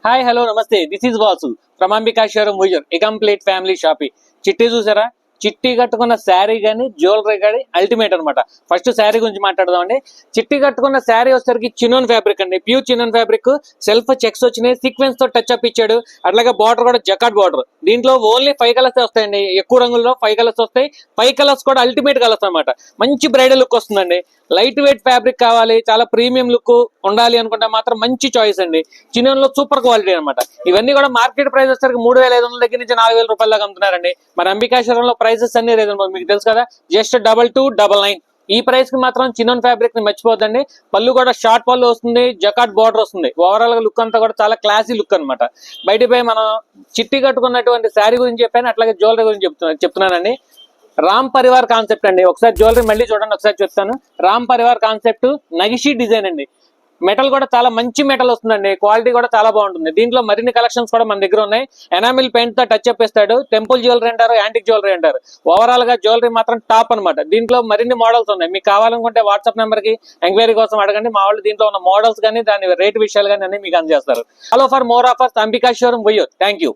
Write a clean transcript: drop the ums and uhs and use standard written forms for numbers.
Hi hello నమస్తే this is Vasu from Ambika showroom visor A complete family shopping. చిట్టి చూసారా? చిట్టి కట్టుకున్న శారీ కానీ జ్యువెలరీ కానీ అల్టిమేట్ అనమాట. ఫస్ట్ శారీ గురించి మాట్లాడదామండి. చిట్టి కట్టుకున్న శారీ వచ్చేసరికి చినోన్ ఫ్యాబ్రిక్ అండి, pure chinon fabric. Self checks వచ్చినాయి, సీక్వెన్స్ తో టచ్ అప్ ఇచ్చాడు. అట్లాగే బార్డర్ కూడా జకాట్ బార్డర్. దీంట్లో ఓన్లీ 5 కలర్స్ వస్తాయండి, ఎక్కువ రంగుల్లో 5 కలర్స్ వస్తాయి. 5 కలర్స్ కూడా అల్టిమేట్ కలర్స్ అనమాట. మంచి బ్రైడల్ లుక్ వస్తుందండి. లైట్ వెయిట్ ఫ్యాబ్రిక్ కావాలి, చాలా ప్రీమియం లుక్ ఉండాలి అనుకుంటే మాత్రం మంచి చాయిస్ అండి. చినోన్ లో సూపర్ క్వాలిటీ అనమాట. ఇవన్నీ కూడా మార్కెట్ ప్రైస్ వచ్చేసరికి 3,500 దగ్గర నుంచి 4,000 రూపాయల దాకా అమ్ముతున్నారండి. మరి అంబికా షోరూమ్ లో ప్రైసెస్ అన్ని రీజనబుల్, మీకు తెలుసు కదా. జస్ట్ 2299 ఈ ప్రైస్ కి మాత్రం చినోన్ ఫ్యాబ్రిక్ ని మర్చిపోద్దండి. పళ్ళు కూడా షార్ట్ పళ్ళు వస్తుంది, జకాట్ బార్డర్ వస్తుంది. ఓవరాల్ గా లుక్ అంతా కూడా చాలా క్లాసీ లుక్ అనమాట. బయటపై మనం చిట్టి కట్టుకున్నటువంటి శారీ గురించి చెప్పాను, అట్లాగే జ్యువెలరీ గురించి చెప్తున్నానండి. రామ్ పరివార్ కాన్సెప్ట్ అండి. ఒకసారి జ్యువెలరీ మళ్ళీ చూడండి, ఒకసారి చెప్తాను. రామ్ పరివార్ కాన్సెప్ట్ నగిషి డిజైన్ అండి. మెటల్ కూడా చాలా మంచి మెటల్ వస్తుందండి, క్వాలిటీ కూడా చాలా బాగుంటుంది. దీంట్లో మరిన్ని కలెక్షన్స్ కూడా మన దగ్గర ఉన్నాయి. ఎనామిల్ పెయింట్ తో టచ్ అప్ ఇస్తాడు. టెంపుల్ జ్యువెలరీ అంటారు, యాంటిక్ జ్యువెలరీ అంటారు. ఓవరాల్ గా జ్యువెలరీ మాత్రం టాప్ అనమాట. దీంట్లో మరిన్ని మోడల్స్ ఉన్నాయి. మీకు కావాలనుకుంటే వాట్సాప్ నెంబర్ కి ఎంక్వైరీ కోసం అడగండి. మా వాళ్ళు దీంట్లో ఉన్న మోడల్స్ కానీ దాని రేట్ విషయాలు కానీ అన్ని మీకు అందజేస్తారు. Hello for more offers Ambika showroom visor. Thank you.